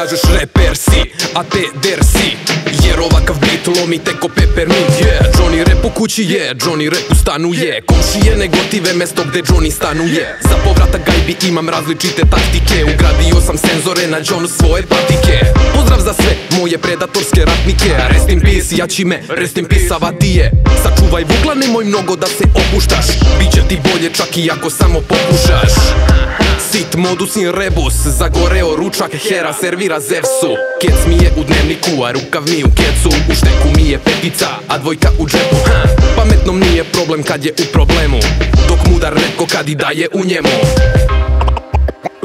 kažeš reper si, a te der si, jer ovakav bit lomi teko peppermint. Johnny Repp u kući je, Johnny Repp u stanu je, komšije ne gotive mesto gde Johnny stanuje. Za povratak gajbi imam različite taktike, ugradio sam senzore na Johnu svoje patike. Pozdrav za sve moje predatorske ratnike, rest in peace jačime, rest in peace avatije. Sačuvaj vugla, nemoj mnogo da se opuštaš, biće ti bolje čak i ako samo pokušaš. Sit modus in rebus, zagoreo ručak, Hera servira Zevsu. Kec mi je u dnevniku, a rukav mi u kecu, u šteku mi je petica, a dvojka u džepu. Pametnom nije problem kad je u problemu, dok mudar retko kad i daje u njemu.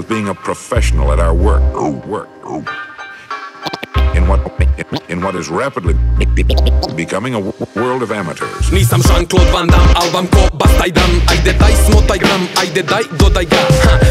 Being a professional at our work. In what is rapidly becoming a world of amateurs. Nisam Jean-Claude Van Damme, al vam ko bastaj dam. Ajde daj smotaj gram, ajde daj dodaj ga.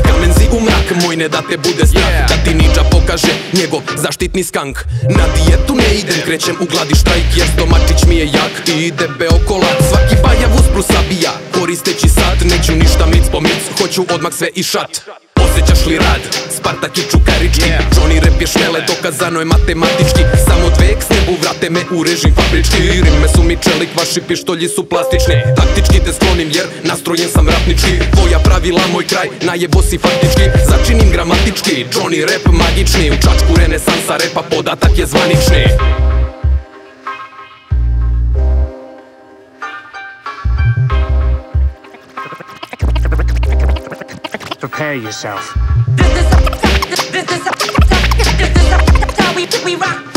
Kamenzi u mrak, moj ne da te bude strah, da ti ninja pokaže njegov zaštitni skank. Na dijetu ne idem, krećem u gladi štrajk, jer stomačić mi je jak i ide beokolat. Svaki bajav uspru sabija, koristeći sat. Neću ništa mic po mic, hoću odmah sve i šat. Osjećaš li rad? Spartak je čukarički, Johnny Repp je šmele, dokazano je matematički. Samo dve k snebu vrate me u režim fabrički. Rime su mi čelik, vaši pištolji su plastični. Taktički te sklonim jer nastrojen sam ratnički. Tvoja pravila, moj kraj, najebo si faktički. Začinim gramatički, Johnny Repp magični. U čačku renesansa repa podatak je zvanični. Prepare yourself. This is how we rock.